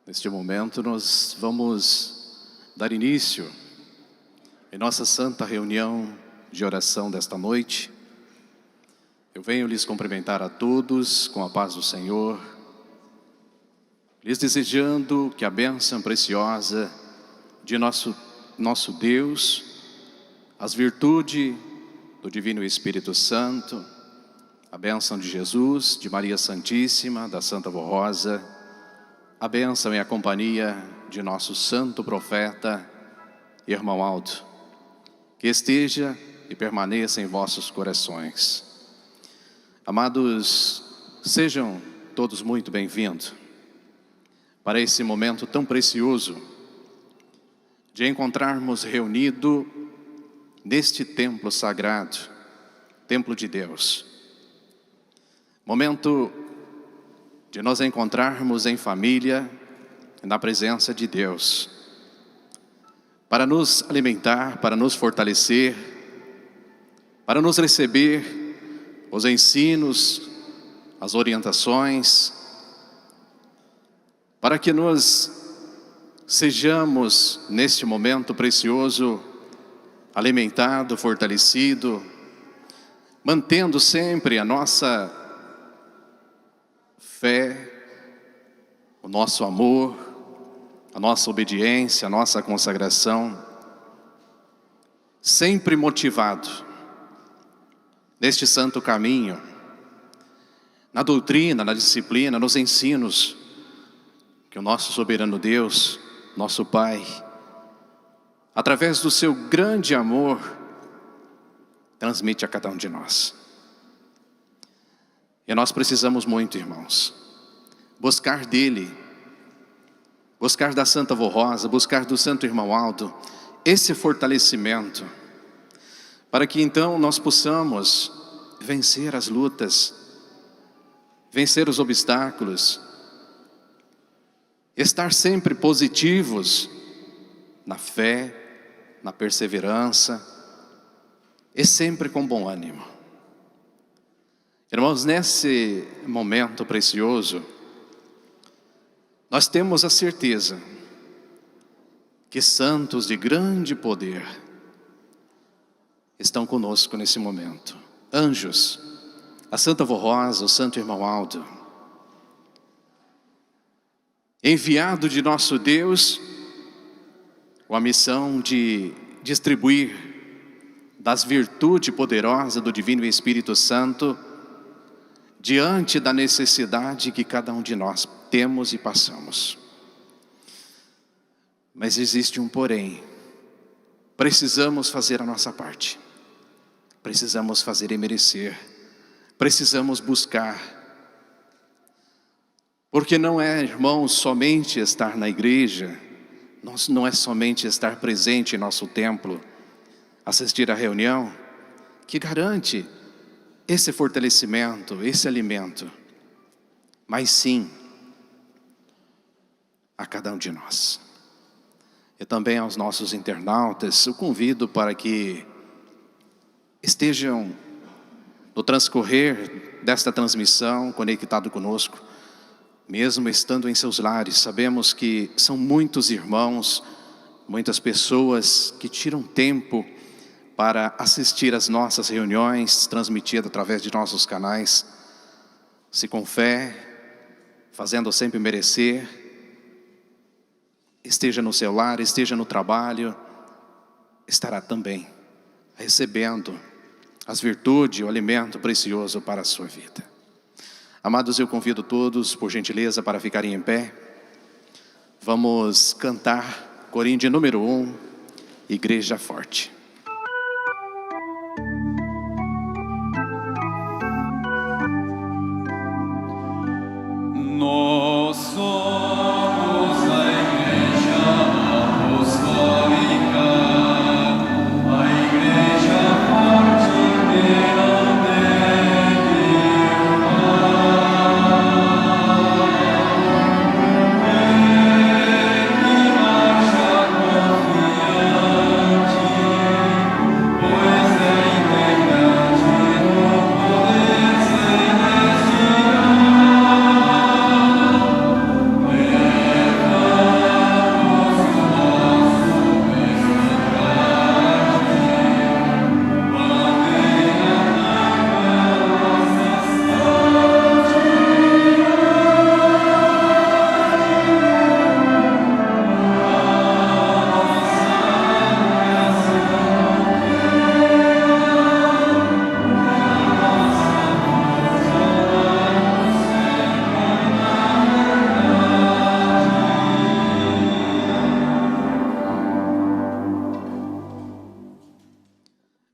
Neste momento nós vamos dar início em nossa santa reunião de oração desta noite. Eu venho lhes cumprimentar a todos com a paz do Senhor, lhes desejando que a bênção preciosa de nosso Deus, as virtudes do Divino Espírito Santo, a bênção de Jesus, de Maria Santíssima, da Santa Vó Rosa, a bênção e a companhia de nosso santo profeta, irmão Aldo, que esteja e permaneça em vossos corações. Amados, sejam todos muito bem-vindos para esse momento tão precioso de encontrarmos reunidos neste templo sagrado, templo de Deus. Momento de nos encontrarmos em família, na presença de Deus, para nos alimentar, para nos fortalecer, para nos receber os ensinos, as orientações, para que nós sejamos, neste momento precioso, alimentado, fortalecido, mantendo sempre a nossa fé, o nosso amor, a nossa obediência, a nossa consagração, sempre motivado neste santo caminho, na doutrina, na disciplina, nos ensinos que o nosso soberano Deus, nosso Pai, através do seu grande amor, transmite a cada um de nós. E nós precisamos muito, irmãos, buscar dele, buscar da Santa Vó Rosa, buscar do Santo Irmão Aldo, esse fortalecimento, para que então nós possamos vencer as lutas, vencer os obstáculos, estar sempre positivos na fé, na perseverança e sempre com bom ânimo. Irmãos, nesse momento precioso, nós temos a certeza que santos de grande poder estão conosco nesse momento. Anjos, a Santa Vó Rosa, o Santo Irmão Aldo, enviado de nosso Deus com a missão de distribuir das virtudes poderosas do Divino Espírito Santo diante da necessidade que cada um de nós temos e passamos. Mas existe um porém. Precisamos fazer a nossa parte. Precisamos fazer e merecer. Precisamos buscar. Porque não é, irmãos, somente estar na igreja, não é somente estar presente em nosso templo, assistir à reunião, que garante esse fortalecimento, esse alimento, mas sim a cada um de nós. E também aos nossos internautas, eu convido para que estejam no transcorrer desta transmissão, conectado conosco, mesmo estando em seus lares. Sabemos que são muitos irmãos, muitas pessoas que tiram tempo para assistir às nossas reuniões, transmitidas através de nossos canais, se com fé, fazendo sempre merecer, esteja no seu lar, esteja no trabalho, estará também recebendo as virtudes, o alimento precioso para a sua vida. Amados, eu convido todos, por gentileza, para ficarem em pé. Vamos cantar corinho de número 1, Igreja Forte. Nós somos a Igreja Apostólica, a Igreja Forte inteiramente irmã, que marcha confiante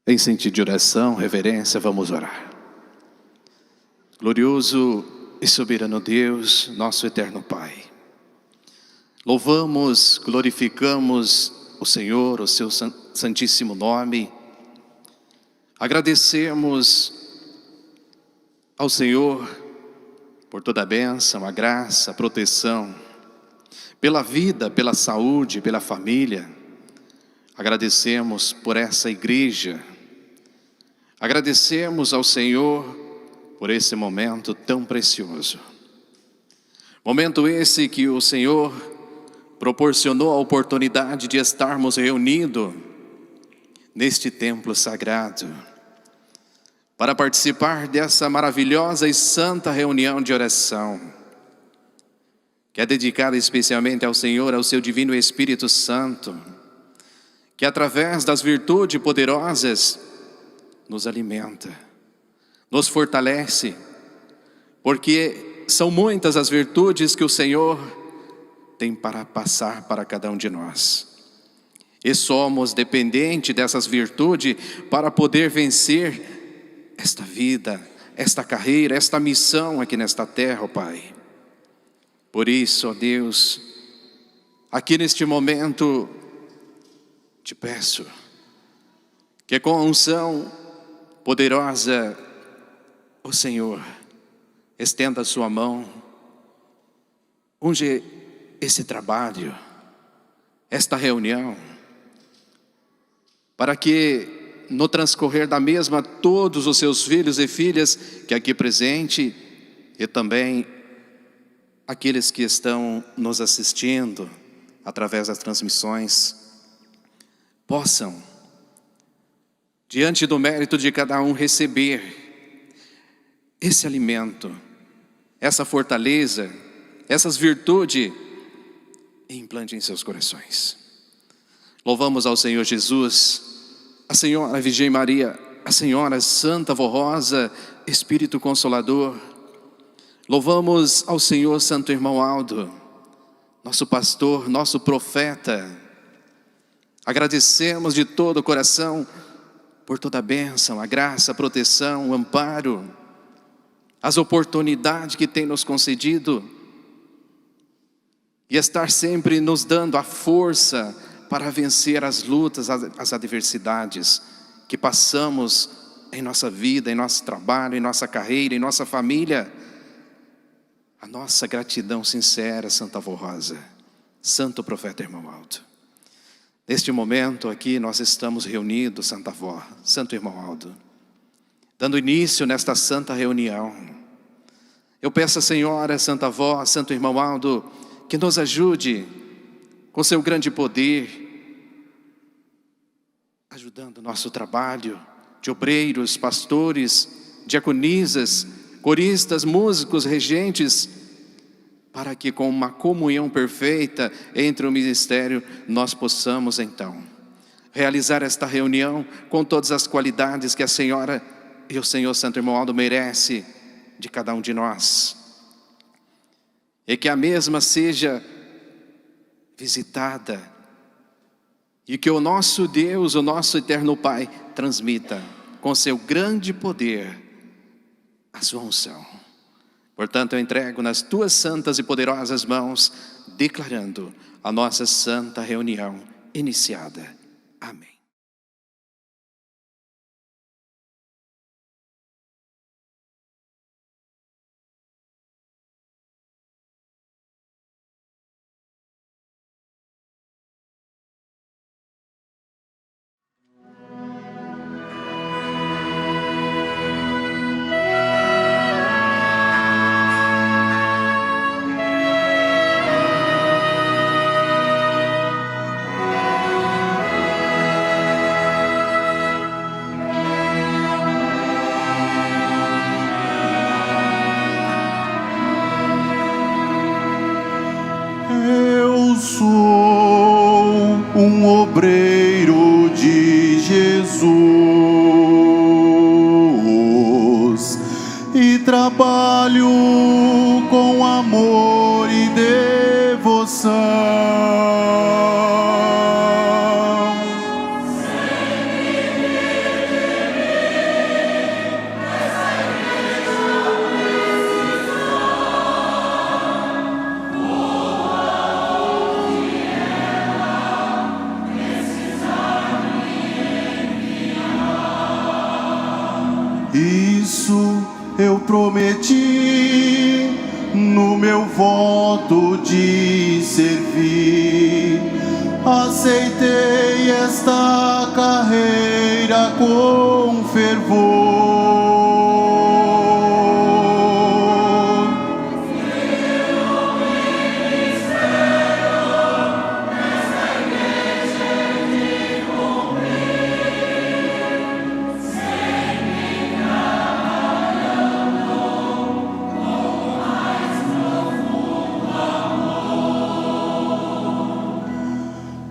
Em sentido de oração, reverência, vamos orar. Glorioso e soberano Deus, nosso eterno Pai, louvamos, glorificamos o Senhor, o seu santíssimo nome. Agradecemos ao Senhor por toda a bênção, a graça, a proteção, pela vida, pela saúde, pela família. Agradecemos por essa igreja. Agradecemos ao Senhor por esse momento tão precioso. Momento esse que o Senhor proporcionou a oportunidade de estarmos reunidos neste templo sagrado, para participar dessa maravilhosa e santa reunião de oração, que é dedicada especialmente ao Senhor, ao seu Divino Espírito Santo, que através das virtudes poderosas nos alimenta, nos fortalece, porque são muitas as virtudes que o Senhor tem para passar para cada um de nós. E somos dependentes dessas virtudes para poder vencer esta vida, esta carreira, esta missão aqui nesta terra, ó Pai. Por isso, ó Deus, aqui neste momento, te peço que com a unção poderosa, o Senhor, estenda a sua mão, unge esse trabalho, esta reunião, para que no transcorrer da mesma todos os seus filhos e filhas que aqui presente e também aqueles que estão nos assistindo através das transmissões possam, diante do mérito de cada um, receber esse alimento, essa fortaleza, essas virtudes, e implante em seus corações. Louvamos ao Senhor Jesus, a Senhora Virgem Maria, a Senhora Santa Vorrosa, Espírito Consolador. Louvamos ao Senhor Santo Irmão Aldo, nosso pastor, nosso profeta. Agradecemos de todo o coração por toda a bênção, a graça, a proteção, o amparo, as oportunidades que tem nos concedido e estar sempre nos dando a força para vencer as lutas, as adversidades que passamos em nossa vida, em nosso trabalho, em nossa carreira, em nossa família. A nossa gratidão sincera, Santa Vorrosa, Santo Profeta Irmão Aldo. Neste momento aqui nós estamos reunidos, Santa Vó, Santo Irmão Aldo, dando início nesta santa reunião. Eu peço à Senhora, Santa Vó, Santo Irmão Aldo, que nos ajude com seu grande poder, ajudando o nosso trabalho de obreiros, pastores, diaconisas, coristas, músicos, regentes, para que com uma comunhão perfeita entre o ministério nós possamos então realizar esta reunião com todas as qualidades que a Senhora e o Senhor Santo Irmão Aldo merece de cada um de nós, e que a mesma seja visitada e que o nosso Deus, o nosso eterno Pai, transmita com seu grande poder a sua unção. Portanto, eu entrego nas tuas santas e poderosas mãos, declarando a nossa santa reunião iniciada. Amém. Eu sou um obreiro de Jesus e trabalho com amor e devoção. Sempre Isso eu prometi no meu voto de servir. Aceitei esta carreira com fervor.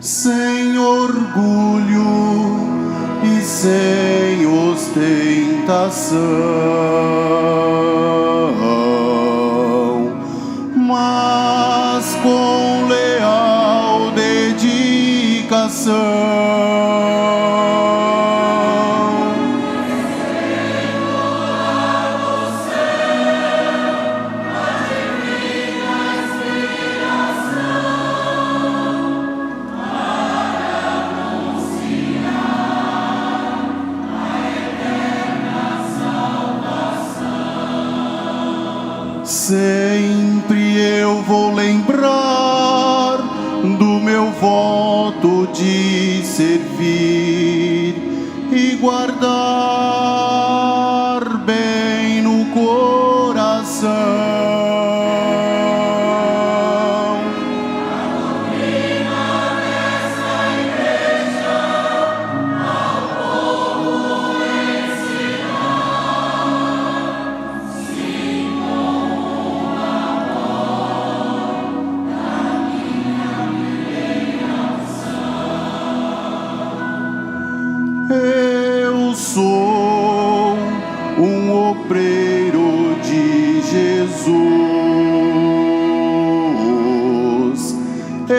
Sem orgulho e sem ostentação, mas com leal dedicação. Sempre eu vou lembrar do meu voto de servir e guardar bem no coração. Eu sou um obreiro de Jesus,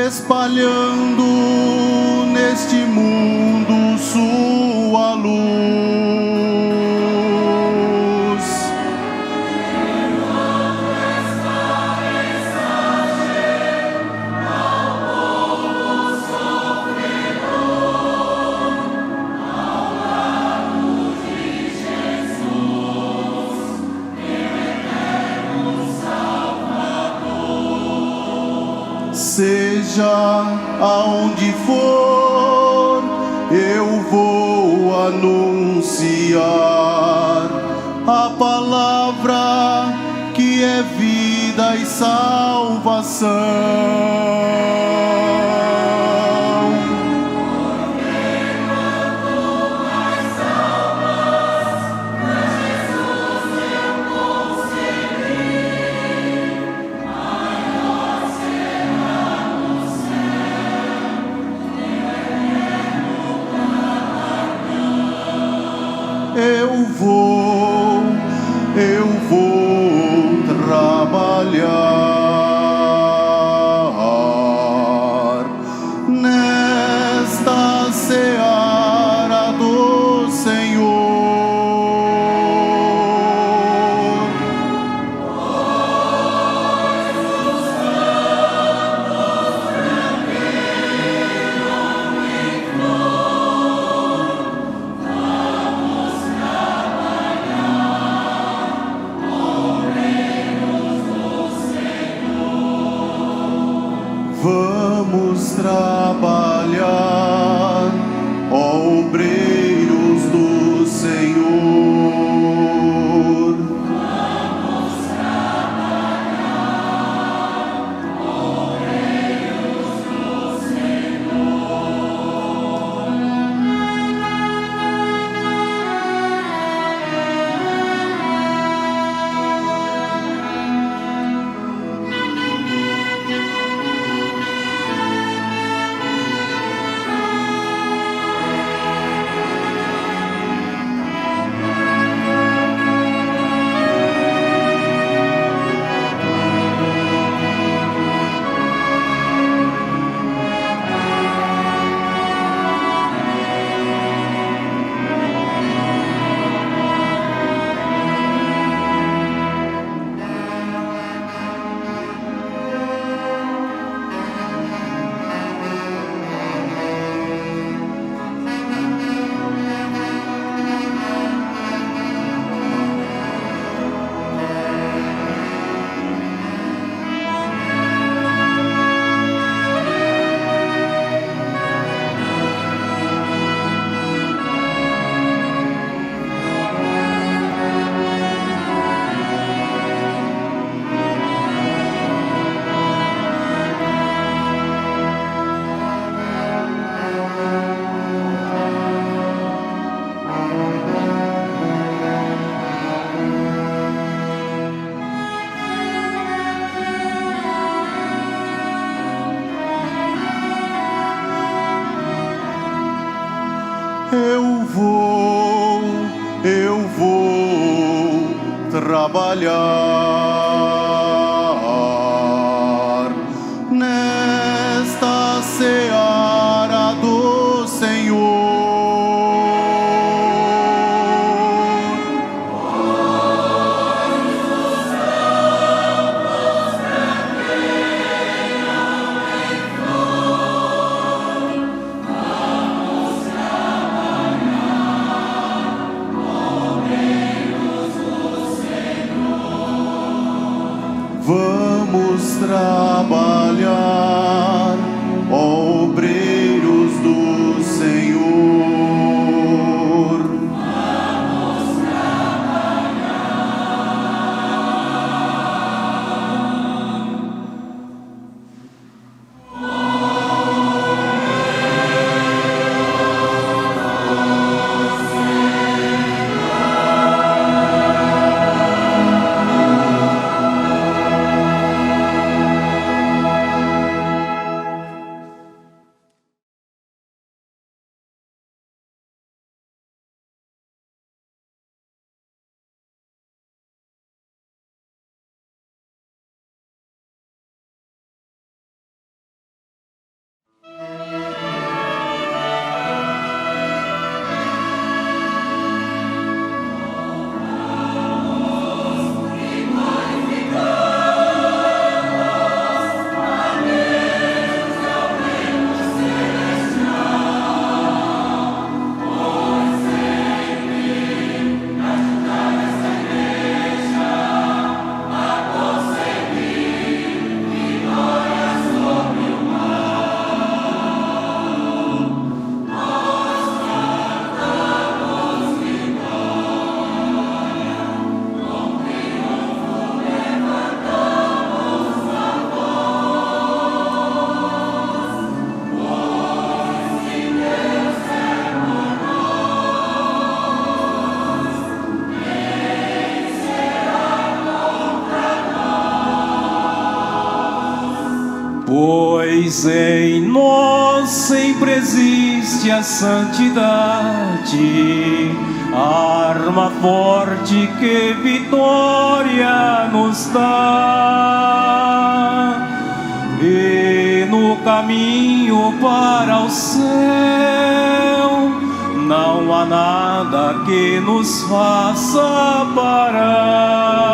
espalhando neste mundo sua luz. Seja aonde for, eu vou anunciar a palavra que é vida e salvação. Eu vou trabalhar nesta seara do Senhor. Vamos trabalhar, ó obreiros do Senhor. Vamos trabalhar, ó obreiros do Senhor. Eu vou trabalhar nesta seara do Senhor. Vamos trabalhar, obreiros do Senhor. Vamos Pois em nós sempre existe a santidade, arma forte que vitória nos dá. E no caminho para o céu não há nada que nos faça parar.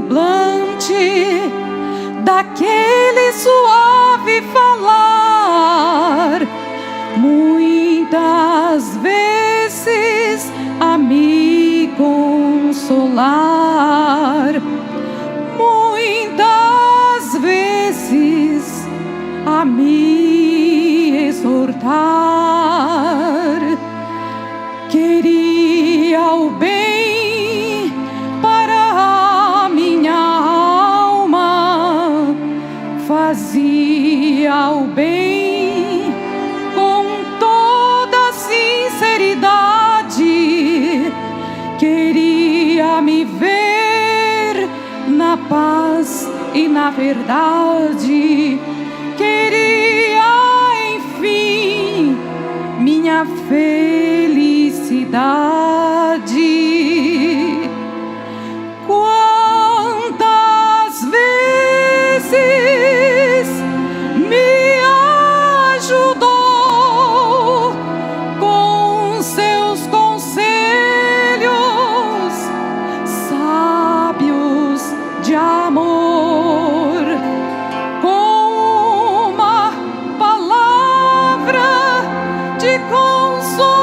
semblante, daquele suave falar, muitas vezes a me consolar, muitas vezes a me exortar. Queria o bem para a minha alma, fazia o bem com toda sinceridade. Queria me ver na paz e na verdade. Queria, enfim, minha felicidade. Quantas vezes me ajudou com seus conselhos sábios de amor, com uma palavra de consolador.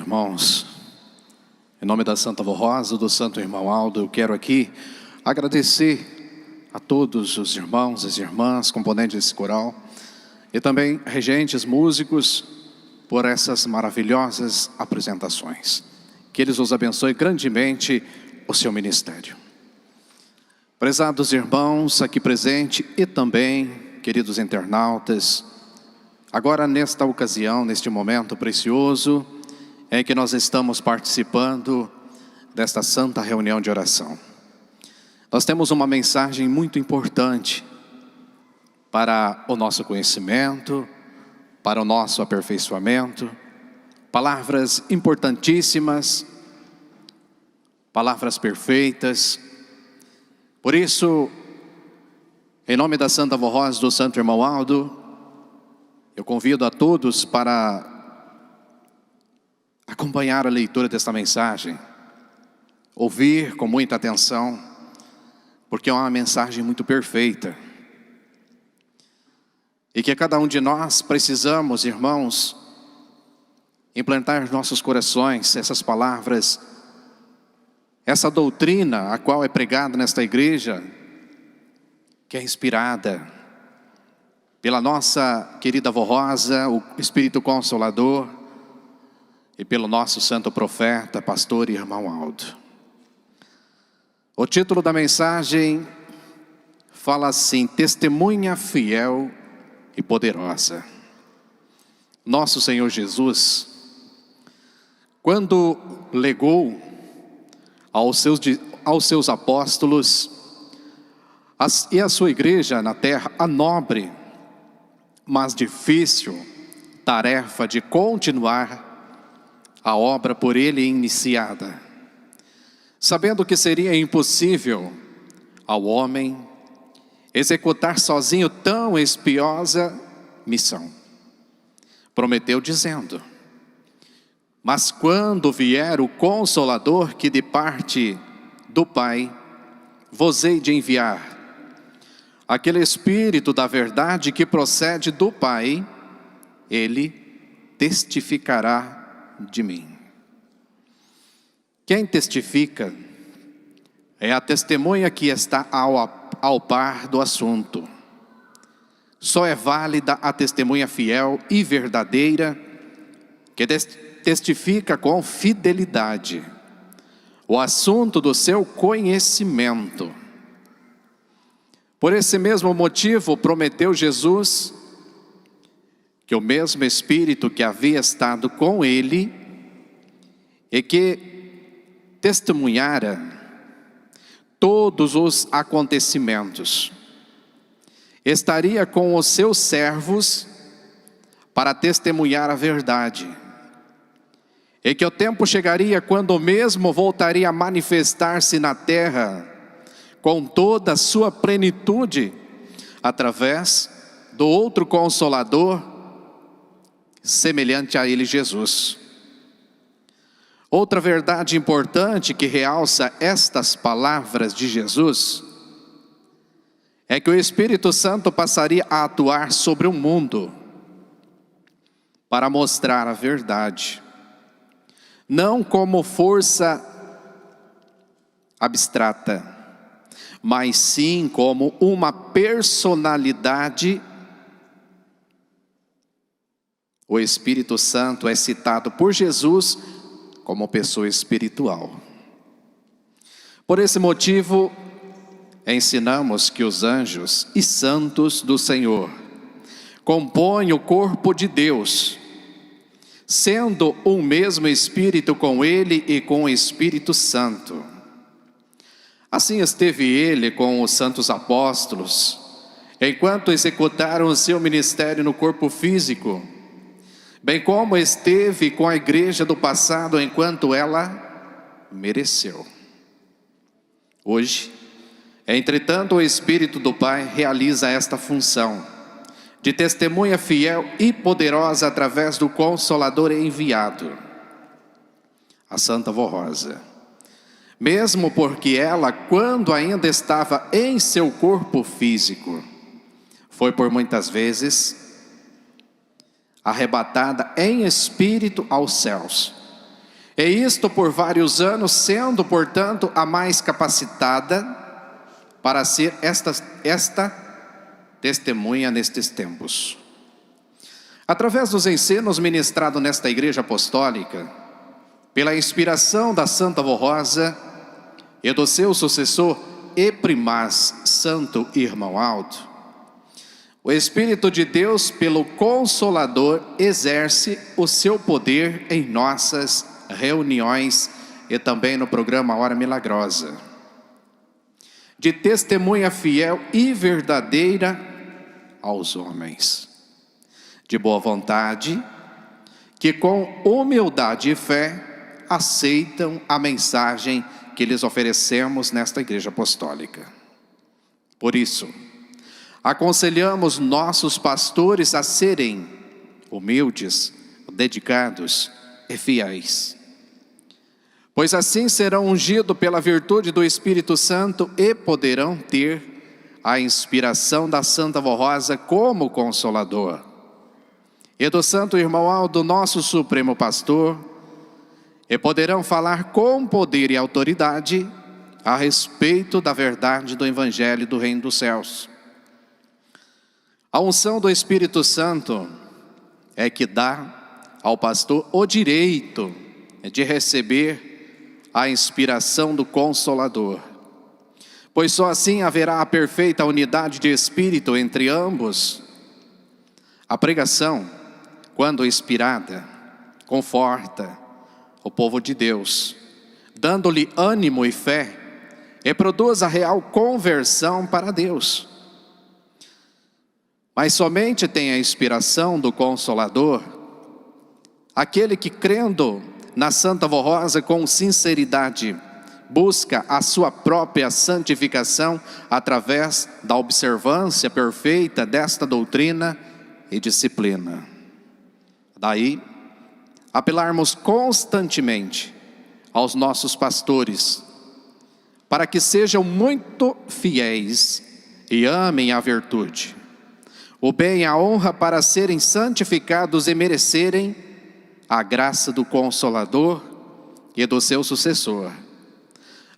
irmãos, em nome da Santa Vó Rosa, do Santo Irmão Aldo, eu quero aqui agradecer a todos os irmãos, as irmãs, componentes desse coral, e também regentes, músicos, por essas maravilhosas apresentações. Que eles os abençoe grandemente o seu ministério. Prezados irmãos aqui presentes e também, queridos internautas, agora nesta ocasião, neste momento precioso, em que nós estamos participando desta santa reunião de oração. Nós temos uma mensagem muito importante para o nosso conhecimento, para o nosso aperfeiçoamento, palavras importantíssimas, palavras perfeitas. Por isso, em nome da Santa Vó Rosa do Santo Irmão Aldo, eu convido a todos para acompanhar a leitura desta mensagem, ouvir com muita atenção, porque é uma mensagem muito perfeita. E que cada um de nós precisamos, irmãos, implantar em nossos corações essas palavras, essa doutrina a qual é pregada nesta igreja, que é inspirada pela nossa querida Vó Rosa, o Espírito Consolador, e pelo nosso santo profeta, pastor e irmão Aldo. O título da mensagem fala assim: testemunha fiel e poderosa. Nosso Senhor Jesus, quando legou aos seus apóstolos e à sua igreja na terra a nobre, mas difícil tarefa de continuar a obra por ele iniciada, sabendo que seria impossível ao homem executar sozinho tão espinhosa missão, prometeu dizendo: mas quando vier o Consolador que de parte do Pai vos hei de enviar, aquele Espírito da verdade que procede do Pai, ele testificará de mim. Quem testifica é a testemunha que está ao par do assunto. Só é válida a testemunha fiel e verdadeira que testifica com fidelidade o assunto do seu conhecimento. Por esse mesmo motivo prometeu Jesus que o mesmo Espírito que havia estado com ele e que testemunhara todos os acontecimentos, estaria com os seus servos para testemunhar a verdade, e que o tempo chegaria quando o mesmo voltaria a manifestar-se na terra com toda a sua plenitude, através do outro Consolador, semelhante a ele, Jesus. Outra verdade importante que realça estas palavras de Jesus é que o Espírito Santo passaria a atuar sobre o mundo para mostrar a verdade, não como força abstrata, mas sim como uma personalidade. O Espírito Santo é citado por Jesus como pessoa espiritual. Por esse motivo, ensinamos que os anjos e santos do Senhor compõem o corpo de Deus, sendo um mesmo Espírito com ele e com o Espírito Santo. Assim esteve ele com os santos apóstolos, enquanto executaram o seu ministério no corpo físico, bem como esteve com a igreja do passado enquanto ela mereceu. Hoje, entretanto, o Espírito do Pai realiza esta função de testemunha fiel e poderosa através do Consolador enviado, a Santa Vó Rosa. Mesmo porque ela, quando ainda estava em seu corpo físico, foi por muitas vezes arrebatada em espírito aos céus, E isto por vários anos, sendo, portanto, a mais capacitada para ser esta testemunha nestes tempos. Através dos ensinos ministrados nesta igreja apostólica, pela inspiração da Santa Avó Rosa e do seu sucessor e primaz, Santo Irmão Aldo, o Espírito de Deus, pelo Consolador, exerce o seu poder em nossas reuniões e também no programa Hora Milagrosa, de testemunha fiel e verdadeira aos homens, de boa vontade, que com humildade e fé aceitam a mensagem que lhes oferecemos nesta igreja apostólica. Por isso, aconselhamos nossos pastores a serem humildes, dedicados e fiéis, pois assim serão ungidos pela virtude do Espírito Santo e poderão ter a inspiração da Santa Avó Rosa como Consolador, e do Santo Irmão Aldo, nosso Supremo Pastor, e poderão falar com poder e autoridade a respeito da verdade do Evangelho do Reino dos Céus. A unção do Espírito Santo é que dá ao pastor o direito de receber a inspiração do Consolador, pois só assim haverá a perfeita unidade de espírito entre ambos. A pregação, quando inspirada, conforta o povo de Deus, dando-lhe ânimo e fé, e produz a real conversão para Deus. Mas somente tem a inspiração do Consolador aquele que, crendo na Santa Avó Rosa com sinceridade, busca a sua própria santificação através da observância perfeita desta doutrina e disciplina. Daí, apelarmos constantemente aos nossos pastores, para que sejam muito fiéis e amem a virtude, o bem e a honra, para serem santificados e merecerem a graça do Consolador e do seu sucessor,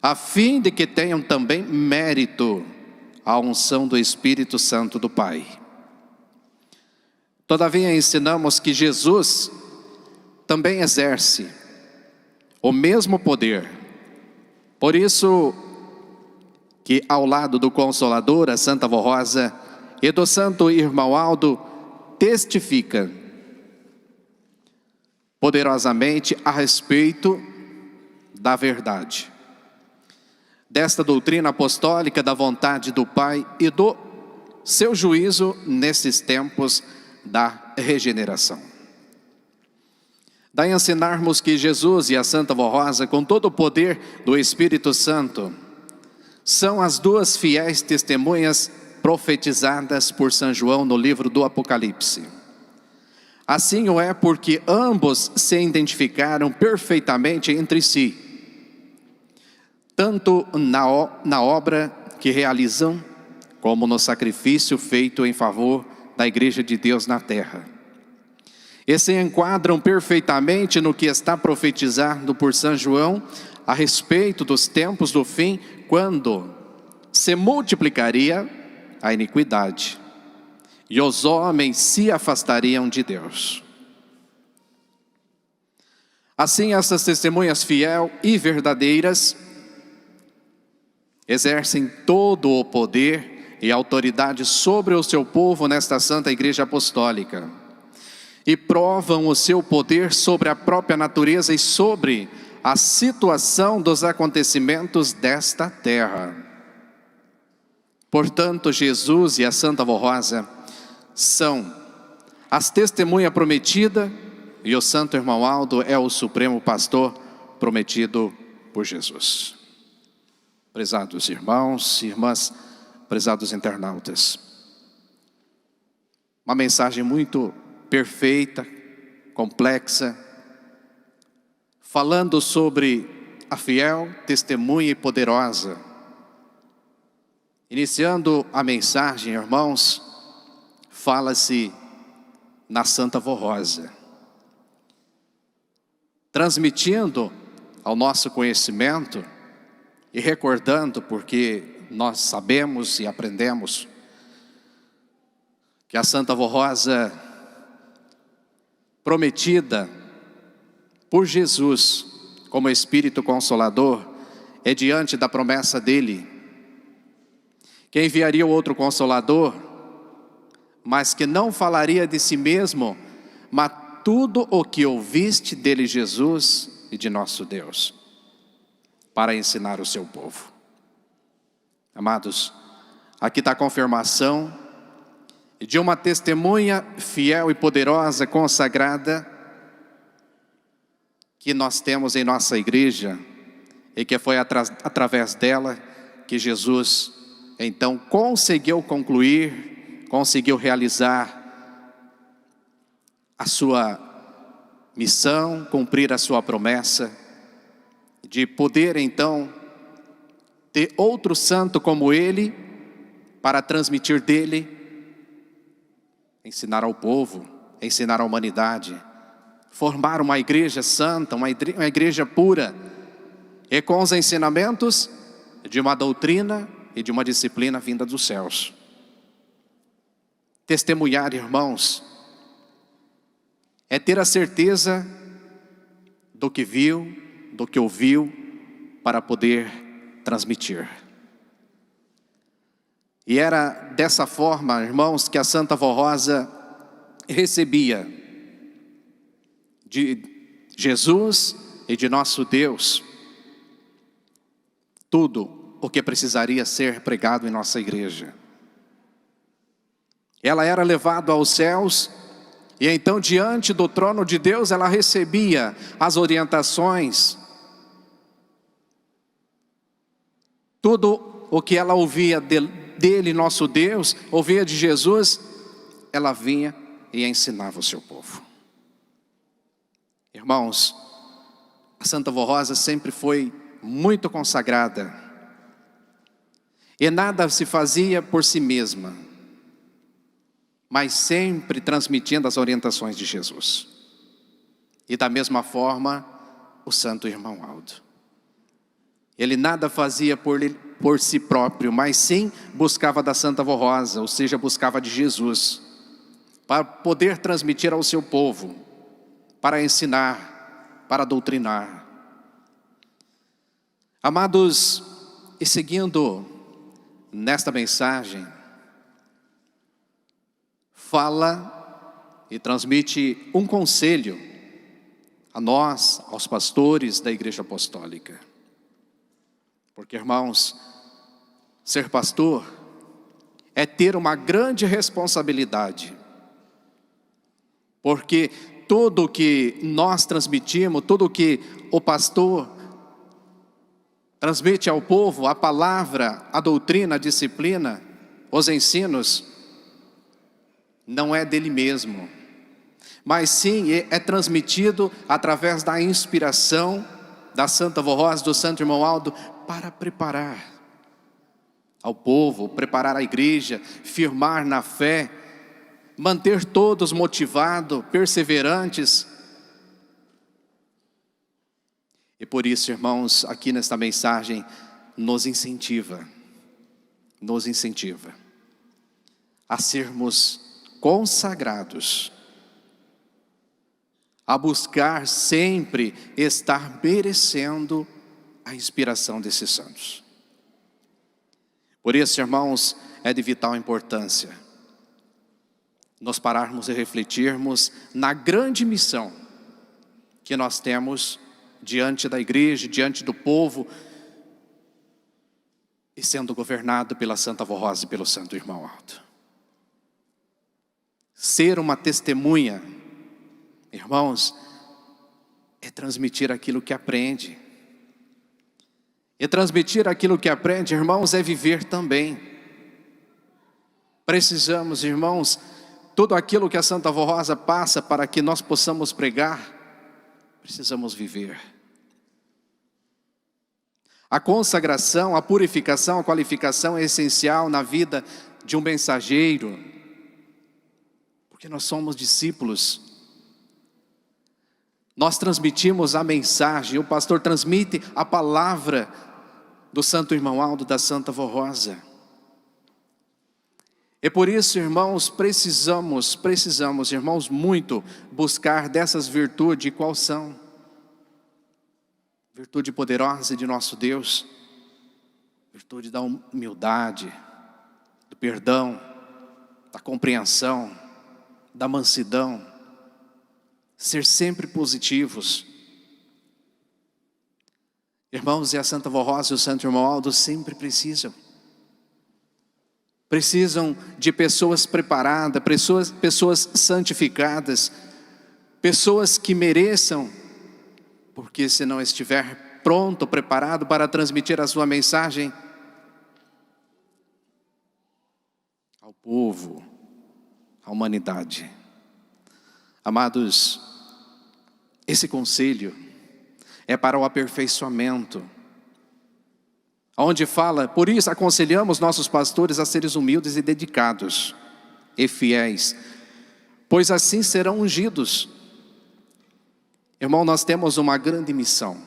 a fim de que tenham também mérito à unção do Espírito Santo do Pai. Todavia ensinamos que Jesus também exerce o mesmo poder. Por isso que ao lado do Consolador, a Santa Avó Rosa, e do Santo Irmão Aldo, testifica poderosamente a respeito da verdade, desta doutrina apostólica da vontade do Pai e do seu juízo nesses tempos da regeneração. Daí ensinarmos que Jesus e a Santa Avó Rosa, com todo o poder do Espírito Santo, são as duas fiéis testemunhas profetizadas por São João no livro do Apocalipse. Assim o é porque ambos se identificaram perfeitamente entre si, tanto na obra que realizam, como no sacrifício feito em favor da Igreja de Deus na terra. E se enquadram perfeitamente no que está profetizado por São João a respeito dos tempos do fim, quando se multiplicaria a iniquidade e os homens se afastariam de Deus. Assim, essas testemunhas fiel e verdadeiras exercem todo o poder e autoridade sobre o seu povo nesta Santa Igreja Apostólica, e provam o seu poder sobre a própria natureza e sobre a situação dos acontecimentos desta terra. Portanto, Jesus e a Santa Avó Rosa são as testemunhas prometidas, e o Santo Irmão Aldo é o Supremo Pastor prometido por Jesus. Prezados irmãos e irmãs, prezados internautas, uma mensagem muito perfeita, complexa, falando sobre a fiel testemunha e poderosa. Iniciando a mensagem, irmãos, fala-se na Santa Avó Rosa. transmitindo ao nosso conhecimento e recordando, porque nós sabemos e aprendemos que a Santa Vó Rosa, prometida por Jesus como Espírito Consolador, é diante da promessa dele, que enviaria o outro Consolador, mas que não falaria de si mesmo, mas tudo o que ouviste dele, Jesus, e de nosso Deus, para ensinar o seu povo. Amados, aqui está a confirmação de uma testemunha fiel e poderosa, consagrada, que nós temos em nossa igreja, e que foi através dela que Jesus então conseguiu concluir, conseguiu realizar a sua missão, cumprir a sua promessa, de poder então ter outro santo como ele, para transmitir dele, ensinar ao povo, ensinar à humanidade, formar uma igreja santa, uma igreja pura, e com os ensinamentos de uma doutrina e de uma disciplina vinda dos céus. Testemunhar, irmãos, é ter a certeza do que viu, do que ouviu, para poder transmitir. E era dessa forma, irmãos, que a Santa Vó Rosa recebia de Jesus e de nosso Deus tudo o que precisaria ser pregado em nossa igreja. Ela era levada aos céus, e então diante do trono de Deus ela recebia as orientações, tudo o que ela ouvia dele, nosso Deus, ouvia de Jesus, ela vinha e ensinava o seu povo. Irmãos, a Santa Vó Rosa sempre foi muito consagrada, e nada se fazia por si mesma, mas sempre transmitindo as orientações de Jesus. E da mesma forma, o Santo Irmão Aldo. Ele nada fazia por si próprio, mas sim buscava da Santa Vó Rosa, ou seja, buscava de Jesus, para poder transmitir ao seu povo, para ensinar, para doutrinar. Amados, e seguindo nesta mensagem, fala e transmite um conselho a nós, aos pastores da Igreja Apostólica. Porque, irmãos, ser pastor é ter uma grande responsabilidade. Porque tudo o que nós transmitimos, tudo o que o pastor transmite ao povo, a palavra, a doutrina, a disciplina, os ensinos, não é dele mesmo, mas sim é transmitido através da inspiração da Santa Vó Rosa, do Santo Irmão Aldo, para preparar ao povo, preparar a igreja, firmar na fé, manter todos motivados, perseverantes. E por isso, irmãos, aqui nesta mensagem, nos incentiva a sermos consagrados, a buscar sempre estar merecendo a inspiração desses santos. Por isso, irmãos, é de vital importância nós pararmos e refletirmos na grande missão que nós temos diante da igreja, diante do povo, e sendo governado pela Santa Vó Rosa e pelo Santo Irmão Aldo. Ser uma testemunha, irmãos, é transmitir aquilo que aprende. E transmitir aquilo que aprende, irmãos, é viver também. Precisamos, irmãos, tudo aquilo que a Santa Vó Rosa passa para que nós possamos pregar, precisamos viver. A consagração, a purificação, a qualificação é essencial na vida de um mensageiro, porque nós somos discípulos. Nós transmitimos a mensagem, o pastor transmite a palavra do santo irmão Aldo, da Santa Vó Rosa. E por isso, irmãos, precisamos, irmãos, muito buscar dessas virtudes. Quais são? Virtude poderosa de nosso Deus, virtude da humildade, do perdão, da compreensão, da mansidão, ser sempre positivos. Irmãos, e a Santa Vó Rosa e o Santo Irmão Aldo sempre precisam de pessoas preparadas, pessoas santificadas, pessoas que mereçam, porque se não estiver pronto, preparado para transmitir a sua mensagem ao povo, à humanidade. Amados, esse conselho é para o aperfeiçoamento, onde fala: por isso aconselhamos nossos pastores a seres humildes e dedicados e fiéis, pois assim serão ungidos. Irmão, nós temos uma grande missão,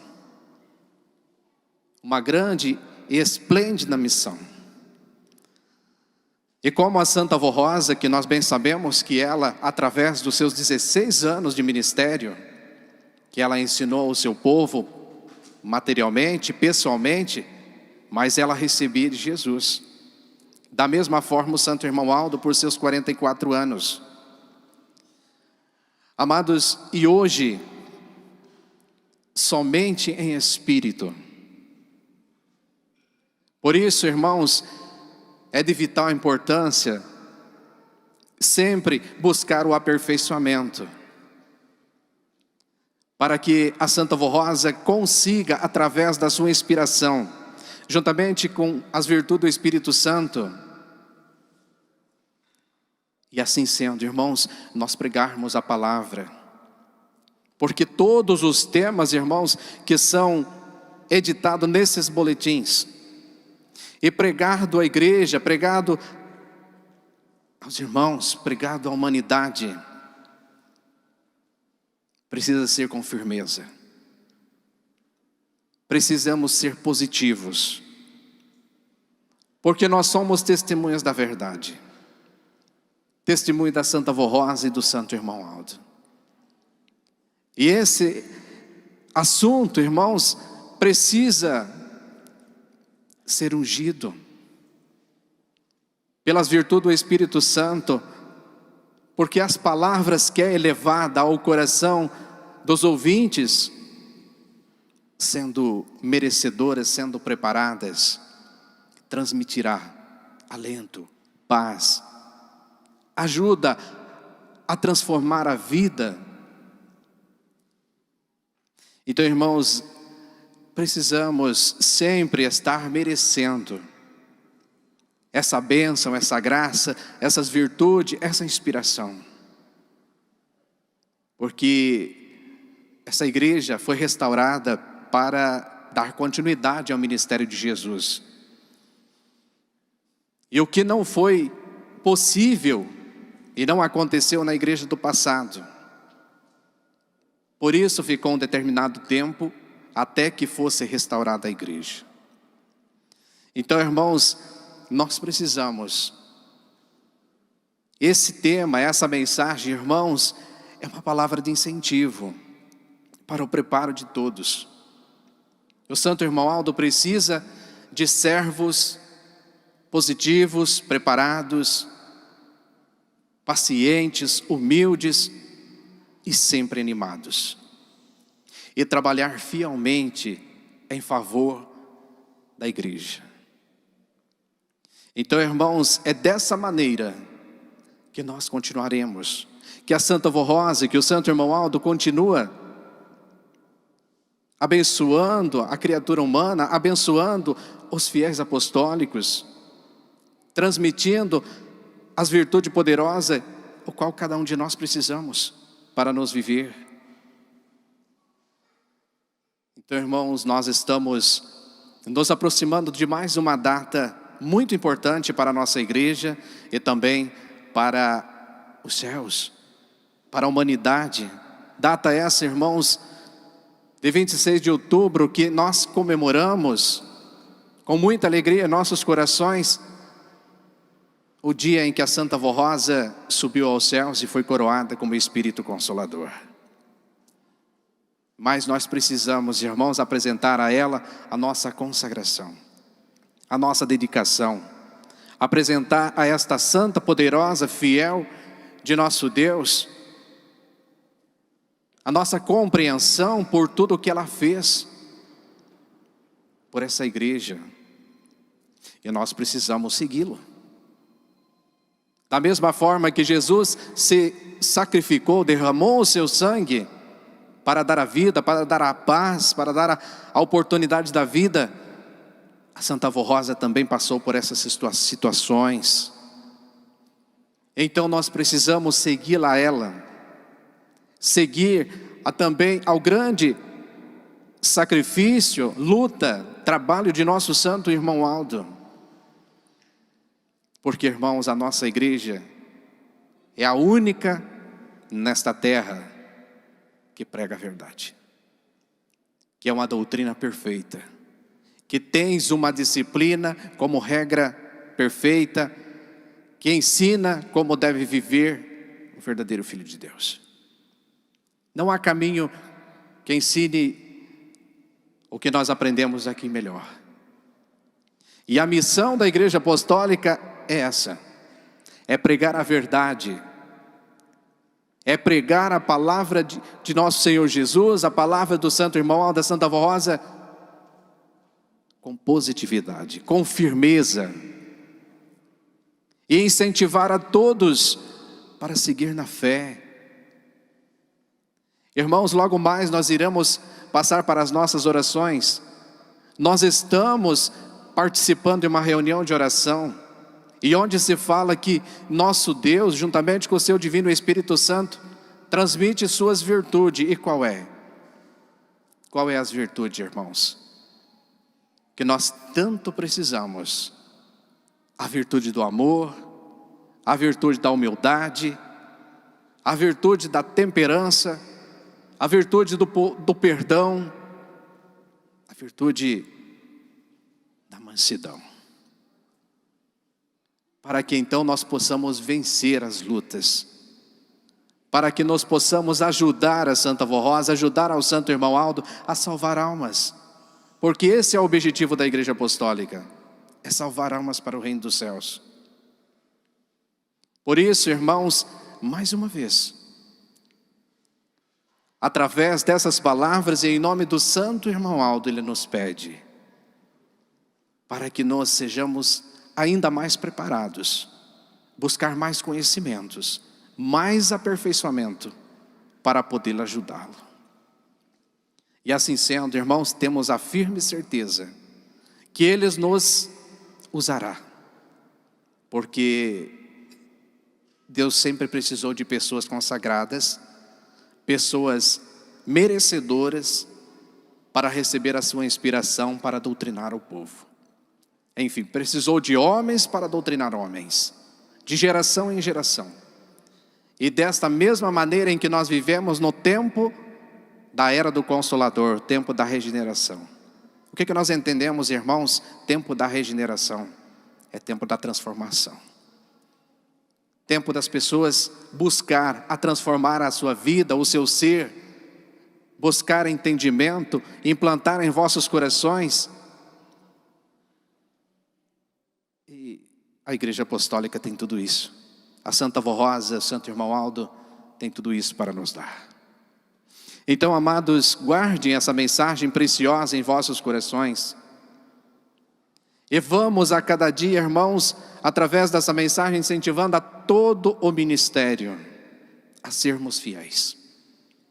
uma grande e esplêndida missão. E como a Santa Vó Rosa, que nós bem sabemos que ela, através dos seus 16 anos de ministério, que ela ensinou o seu povo materialmente, pessoalmente, mas ela recebia de Jesus. Da mesma forma o Santo Irmão Aldo, por seus 44 anos. Amados, e hoje, somente em espírito. Por isso, irmãos, é de vital importância sempre buscar o aperfeiçoamento, para que a Santa Vó Rosa consiga, através da sua inspiração, juntamente com as virtudes do Espírito Santo, e assim sendo, irmãos, nós pregarmos a palavra, porque todos os temas, irmãos, que são editados nesses boletins, e pregado à igreja, pregado aos irmãos, pregado à humanidade, precisa ser com firmeza. Precisamos ser positivos, porque nós somos testemunhas da verdade, testemunho da Santa Vó Rosa e do Santo Irmão Aldo. E esse assunto, irmãos, precisa ser ungido pelas virtudes do Espírito Santo, porque as palavras que é elevada ao coração dos ouvintes, sendo merecedoras, sendo preparadas, transmitirá alento, paz, ajuda a transformar a vida. Então, irmãos, precisamos sempre estar merecendo essa bênção, essa graça, essas virtudes, essa inspiração. Porque essa igreja foi restaurada para dar continuidade ao ministério de Jesus. E o que não foi possível e não aconteceu na igreja do passado, por isso ficou um determinado tempo até que fosse restaurada a igreja. Então, irmãos, nós precisamos, esse tema, essa mensagem, irmãos, é uma palavra de incentivo para o preparo de todos. O Santo Irmão Aldo precisa de servos positivos, preparados, pacientes, humildes e sempre animados, e trabalhar fielmente em favor da igreja. Então, irmãos, é dessa maneira que nós continuaremos, que a Santa Vó Rosa, que o Santo Irmão Aldo continua abençoando a criatura humana, abençoando os fiéis apostólicos, transmitindo as virtudes poderosas, o qual cada um de nós precisamos para nos viver. Então, irmãos, nós estamos nos aproximando de mais uma data muito importante para a nossa igreja e também para os céus, para a humanidade Data essa, irmãos, de 26 de outubro, que nós comemoramos com muita alegria em nossos corações o dia em que a Santa Vó Rosa subiu aos céus e foi coroada como Espírito Consolador. Mas nós precisamos, irmãos, apresentar a ela a nossa consagração, a nossa dedicação, apresentar a esta santa, poderosa, fiel de nosso Deus, a nossa compreensão por tudo o que ela fez, por essa igreja, e nós precisamos segui-lo. Da mesma forma que Jesus se sacrificou, derramou o seu sangue para dar a vida, para dar a paz, para dar a oportunidade da vida, a Santa Vó Rosa também passou por essas situações. Então nós precisamos segui-la a ela, seguir também ao grande sacrifício, luta, trabalho de nosso santo irmão Aldo. Porque, irmãos, a nossa igreja é a única nesta terra que prega a verdade, que é uma doutrina perfeita, que tens uma disciplina como regra perfeita, que ensina como deve viver o verdadeiro Filho de Deus. Não há caminho que ensine o que nós aprendemos aqui melhor. E a missão da Igreja Apostólica é essa, é pregar a verdade, é pregar a palavra de nosso Senhor Jesus, a palavra do Santo Irmão Aldo, da Santa Vó Rosa, com positividade, com firmeza, e incentivar a todos para seguir na fé. Irmãos, logo mais nós iremos passar para as nossas orações. Nós estamos participando de uma reunião de oração, e onde se fala que nosso Deus, juntamente com o seu Divino Espírito Santo, transmite suas virtudes. E qual é? Qual é as virtudes, irmãos? Que nós tanto precisamos. A virtude do amor, a virtude da humildade, a virtude da temperança, a virtude do perdão, a virtude da mansidão. Para que então nós possamos vencer as lutas, para que nós possamos ajudar a Santa Vó Rosa, ajudar ao Santo Irmão Aldo a salvar almas, porque esse é o objetivo da Igreja Apostólica, é salvar almas para o reino dos céus. Por isso, irmãos, mais uma vez, através dessas palavras e em nome do Santo Irmão Aldo, ele nos pede para que nós sejamos ainda mais preparados, buscar mais conhecimentos, mais aperfeiçoamento para poder ajudá-lo. E assim sendo, irmãos, temos a firme certeza que Ele nos usará, porque Deus sempre precisou de pessoas consagradas, pessoas merecedoras para receber a sua inspiração para doutrinar o povo. Enfim, precisou de homens para doutrinar homens, de geração em geração. E desta mesma maneira em que nós vivemos no tempo da era do Consolador, tempo da regeneração. O que nós entendemos, irmãos? Tempo da regeneração é tempo da transformação. Tempo das pessoas buscar a transformar a sua vida, o seu ser, buscar entendimento, implantar em vossos corações. E a Igreja Apostólica tem tudo isso. A Santa Vó Rosa, o Santo Irmão Aldo tem tudo isso para nos dar. Então, amados, guardem essa mensagem preciosa em vossos corações. E vamos a cada dia, irmãos, através dessa mensagem, incentivando a todo o ministério a sermos fiéis.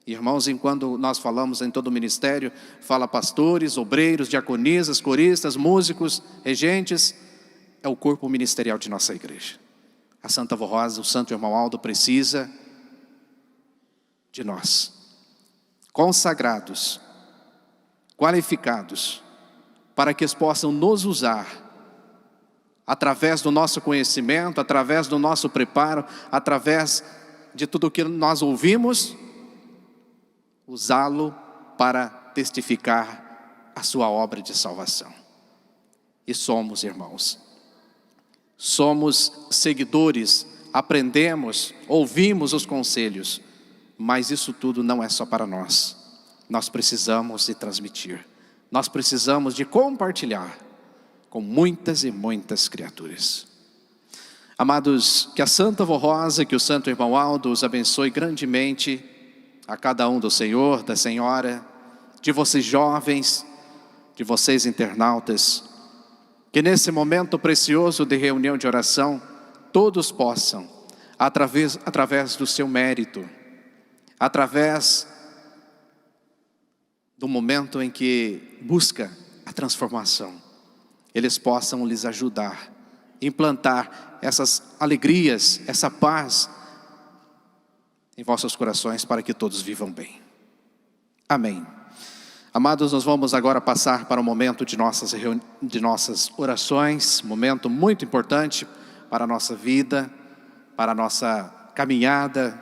Irmãos, enquanto nós falamos em todo o ministério, fala pastores, obreiros, diaconisas, coristas, músicos, regentes, é o corpo ministerial de nossa igreja. A Santa Vó Rosa, o Santo Irmão Aldo precisa de nós, consagrados, qualificados, para que eles possam nos usar, através do nosso conhecimento, através do nosso preparo, através de tudo o que nós ouvimos, usá-lo para testificar a sua obra de salvação. E somos, irmãos, somos seguidores, aprendemos, ouvimos os conselhos, mas isso tudo não é só para nós. Nós precisamos de transmitir, nós precisamos de compartilhar com muitas e muitas criaturas. Amados, que a Santa Vó Rosa, que o Santo Irmão Aldo os abençoe grandemente, a cada um do Senhor, da Senhora, de vocês jovens, de vocês internautas, que nesse momento precioso de reunião de oração, todos possam, através do seu mérito, através do momento em que busca a transformação, eles possam lhes ajudar, implantar essas alegrias, essa paz em vossos corações, para que todos vivam bem. Amém. Amados, nós vamos agora passar para o momento de nossas orações, momento muito importante para a nossa vida, para a nossa caminhada.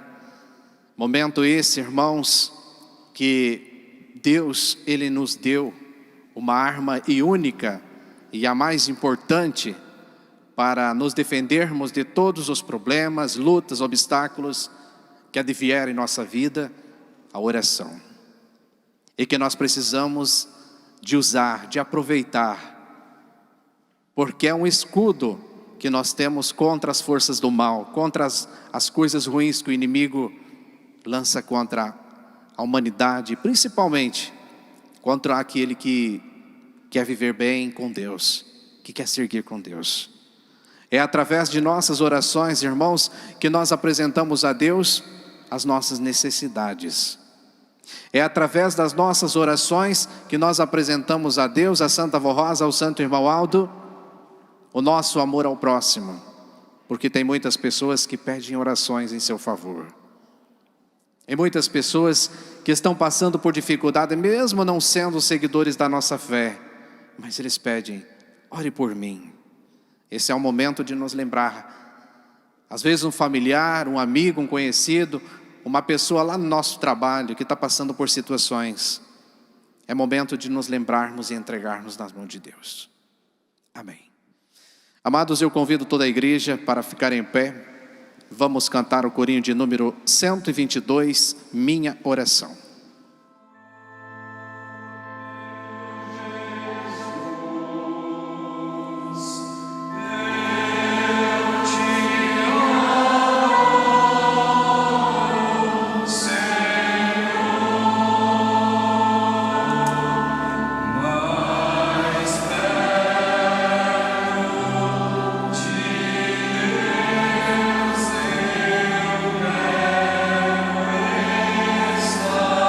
Momento esse, irmãos, que Deus, Ele nos deu uma arma e única, e a mais importante, para nos defendermos de todos os problemas, lutas, obstáculos que advierem em nossa vida, a oração. E que nós precisamos de usar, de aproveitar, porque é um escudo que nós temos contra as forças do mal, contra as coisas ruins que o inimigo lança contra a humanidade, principalmente contra aquele que quer viver bem com Deus, que quer seguir com Deus. É através de nossas orações, irmãos, que nós apresentamos a Deus as nossas necessidades. É através das nossas orações que nós apresentamos a Deus, a Santa Vó Rosa, ao Santo Irmão Aldo, o nosso amor ao próximo. Porque tem muitas pessoas que pedem orações em seu favor. Tem muitas pessoas que estão passando por dificuldade, mesmo não sendo seguidores da nossa fé. Mas eles pedem, ore por mim. Esse é o momento de nos lembrar. Às vezes um familiar, um amigo, um conhecido, uma pessoa lá no nosso trabalho que está passando por situações. É momento de nos lembrarmos e entregarmos nas mãos de Deus. Amém. Amados, eu convido toda a igreja para ficar em pé. Vamos cantar o corinho de número 122, Minha Oração. Stop.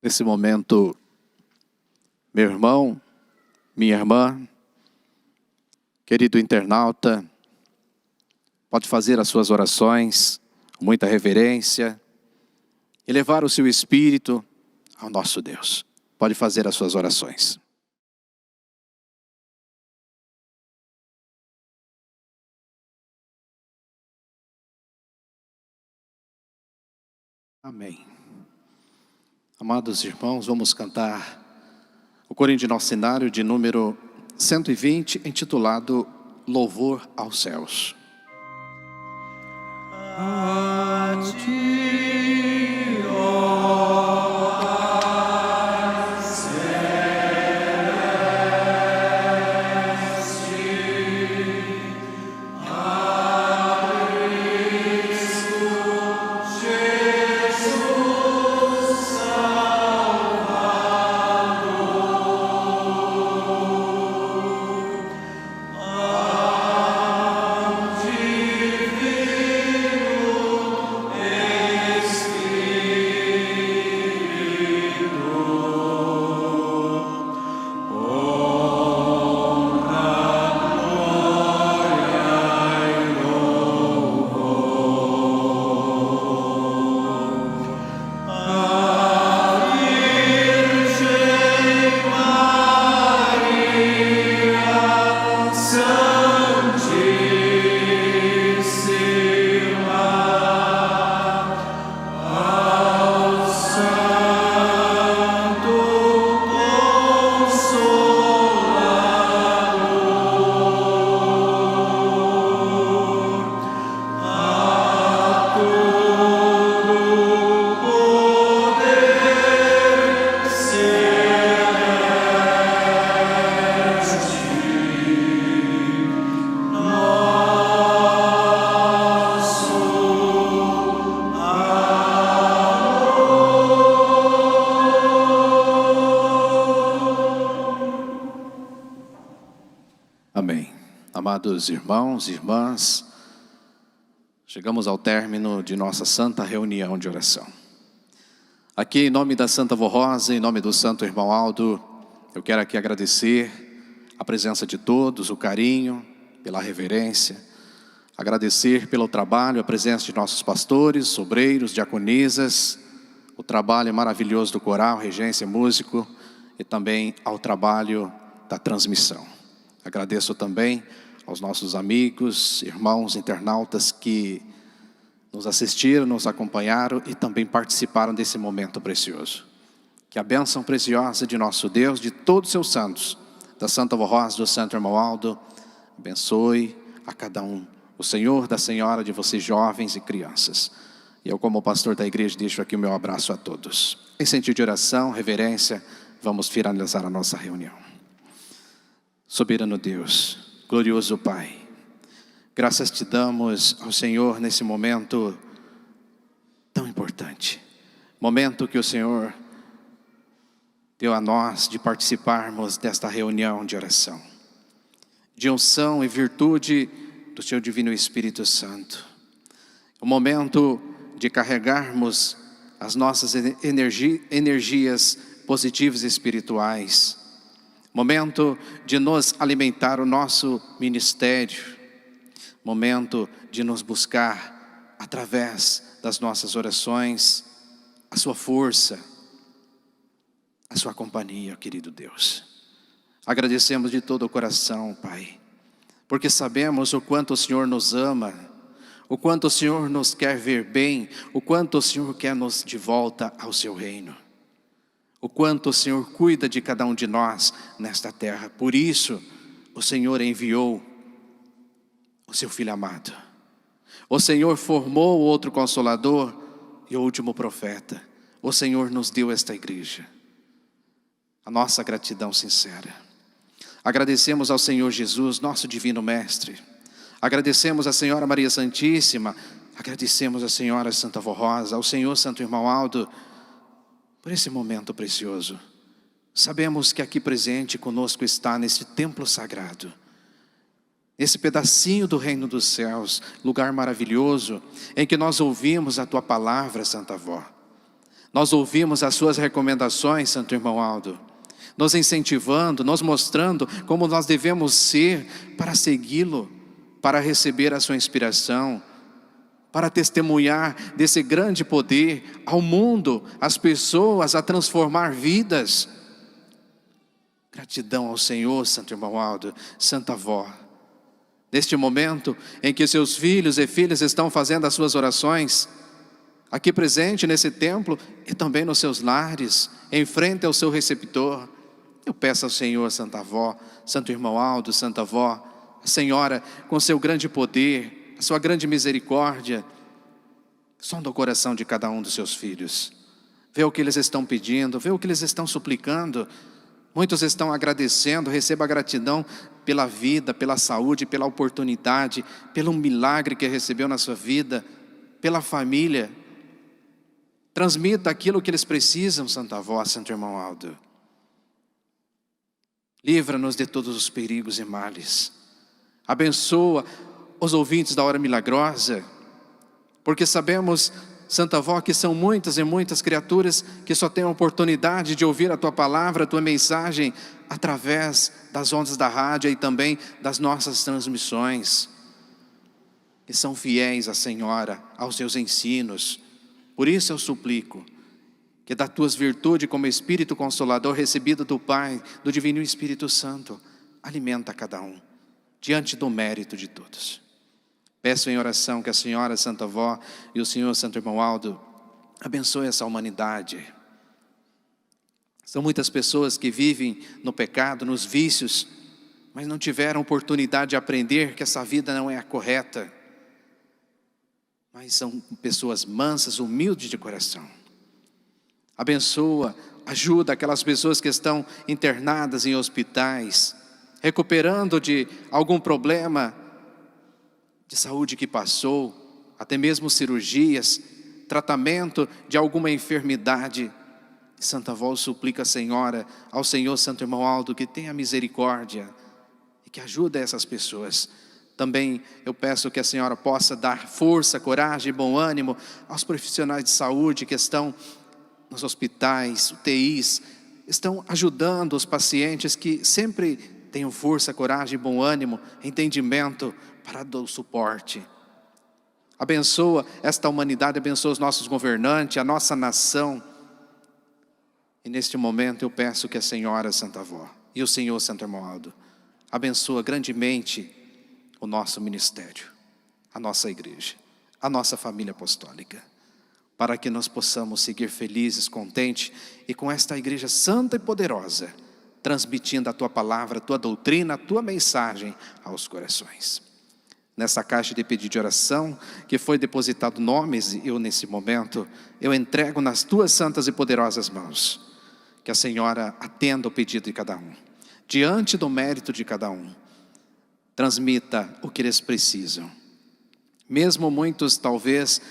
Nesse momento, meu irmão, minha irmã, querido internauta, pode fazer as suas orações com muita reverência, elevar o seu espírito ao nosso Deus. Pode fazer as suas orações. Amém. Amados irmãos, vamos cantar o corinho de nosso cenário de número 120, intitulado Louvor aos Céus. A ti, ó Pai celeste, a Cristo Jesus Salvador, ao Divino Espírito, honra, glória e louvor. A Virgem Maria Santíssima, ao Santo Consolador, a todo poder celeste, nosso Amém. Amados irmãos e irmãs, chegamos ao término de nossa santa reunião de oração. Aqui, em nome da Santa Vó Rosa, em nome do Santo Irmão Aldo, eu quero aqui agradecer a presença de todos, o carinho, pela reverência, agradecer pelo trabalho, a presença de nossos pastores, obreiros, diaconisas, o trabalho maravilhoso do coral, regência, músico, e também ao trabalho da transmissão. Agradeço também aos nossos amigos, irmãos, internautas que nos assistiram, nos acompanharam e também participaram desse momento precioso. Que a bênção preciosa de nosso Deus, de todos os seus santos, da Santa Vó Rosa, do Santo Irmão Aldo, abençoe a cada um, o Senhor, da Senhora, de vocês jovens e crianças. E eu, como pastor da igreja, deixo aqui o meu abraço a todos. Em sentido de oração, reverência, vamos finalizar a nossa reunião. Soberano Deus, glorioso Pai, graças te damos ao Senhor nesse momento tão importante. Momento que o Senhor deu a nós de participarmos desta reunião de oração, de unção e virtude do Seu Divino Espírito Santo. O momento de carregarmos as nossas energias positivas e espirituais. Momento de nos alimentar o nosso ministério. Momento de nos buscar, através das nossas orações, a sua força, a sua companhia, querido Deus. Agradecemos de todo o coração, Pai, porque sabemos o quanto o Senhor nos ama, o quanto o Senhor nos quer ver bem, o quanto o Senhor quer nos de volta ao seu reino. O quanto o Senhor cuida de cada um de nós nesta terra. Por isso, o Senhor enviou o seu Filho amado. O Senhor formou o outro Consolador e o último profeta. O Senhor nos deu esta igreja. A nossa gratidão sincera. Agradecemos ao Senhor Jesus, nosso Divino Mestre. Agradecemos à Senhora Maria Santíssima. Agradecemos à Senhora Santa Vó Rosa, ao Senhor Santo Irmão Aldo, por esse momento precioso. Sabemos que aqui presente conosco está nesse templo sagrado, esse pedacinho do reino dos céus, lugar maravilhoso, em que nós ouvimos a Tua palavra, Santa Vó. Nós ouvimos as suas recomendações, Santo Irmão Aldo, nos incentivando, nos mostrando como nós devemos ser para segui-lo, para receber a sua inspiração, para testemunhar desse grande poder ao mundo, às pessoas, a transformar vidas. Gratidão ao Senhor, Santo Irmão Aldo, Santa Avó. Neste momento em que seus filhos e filhas estão fazendo as suas orações, aqui presente nesse templo e também nos seus lares, em frente ao seu receptor, eu peço ao Senhor, Santa Avó, Santo Irmão Aldo, Santa Avó, a Senhora, com seu grande poder, a sua grande misericórdia, sonda o coração de cada um dos seus filhos. Vê o que eles estão pedindo, vê o que eles estão suplicando. Muitos estão agradecendo, receba a gratidão pela vida, pela saúde, pela oportunidade, pelo milagre que recebeu na sua vida, pela família. Transmita aquilo que eles precisam, Santa Avó, Santo Irmão Aldo. Livra-nos de todos os perigos e males. Abençoa os ouvintes da hora milagrosa, porque sabemos, Santa Avó, que são muitas e muitas criaturas que só têm a oportunidade de ouvir a Tua palavra, a Tua mensagem, através das ondas da rádio e também das nossas transmissões, que são fiéis à Senhora, aos Seus ensinos. Por isso eu suplico que das Tuas virtudes como Espírito Consolador recebido do Pai, do Divino Espírito Santo, alimenta cada um, diante do mérito de todos. Peço em oração que a Senhora Santa Avó e o Senhor Santo Irmão Aldo abençoe essa humanidade. São muitas pessoas que vivem no pecado, nos vícios, mas não tiveram oportunidade de aprender que essa vida não é a correta. Mas são pessoas mansas, humildes de coração. Abençoa, ajuda aquelas pessoas que estão internadas em hospitais, recuperando de algum problema de saúde que passou, até mesmo cirurgias, tratamento de alguma enfermidade. Santa Avó suplica a Senhora, ao Senhor Santo Irmão Aldo, que tenha misericórdia e que ajude essas pessoas. Também eu peço que a Senhora possa dar força, coragem e bom ânimo aos profissionais de saúde que estão nos hospitais, UTIs, estão ajudando os pacientes, que sempre tenham força, coragem, bom ânimo, entendimento para dar o suporte. Abençoa esta humanidade, abençoa os nossos governantes, a nossa nação. E neste momento eu peço que a Senhora Santa Avó e o Senhor Santo Irmão Aldo abençoa grandemente o nosso ministério, a nossa igreja, a nossa família apostólica, para que nós possamos seguir felizes, contentes e com esta igreja santa e poderosa, transmitindo a Tua palavra, a Tua doutrina, a Tua mensagem aos corações. Nessa caixa de pedido de oração, que foi depositado nomes, eu nesse momento, eu entrego nas Tuas santas e poderosas mãos. Que a Senhora atenda o pedido de cada um, diante do mérito de cada um. Transmita o que eles precisam. Mesmo muitos, talvez,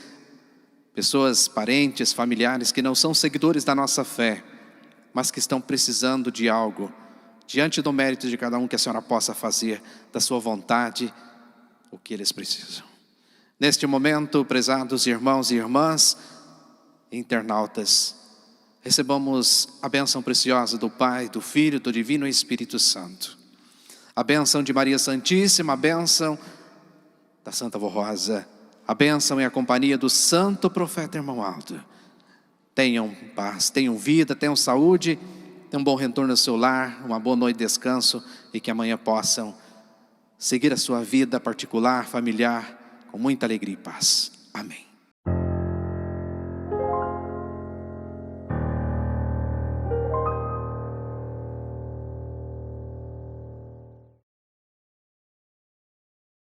pessoas, parentes, familiares, que não são seguidores da nossa fé, mas que estão precisando de algo, diante do mérito de cada um, que a Senhora possa fazer da sua vontade o que eles precisam. Neste momento, prezados irmãos e irmãs, internautas, recebamos a bênção preciosa do Pai, do Filho, do Divino Espírito Santo. A bênção de Maria Santíssima, a bênção da Santa Avó Rosa, a bênção e a companhia do Santo Profeta Irmão Aldo. Tenham paz, tenham vida, tenham saúde, tenham um bom retorno ao seu lar, uma boa noite de descanso e que amanhã possam seguir a sua vida particular, familiar, com muita alegria e paz. Amém.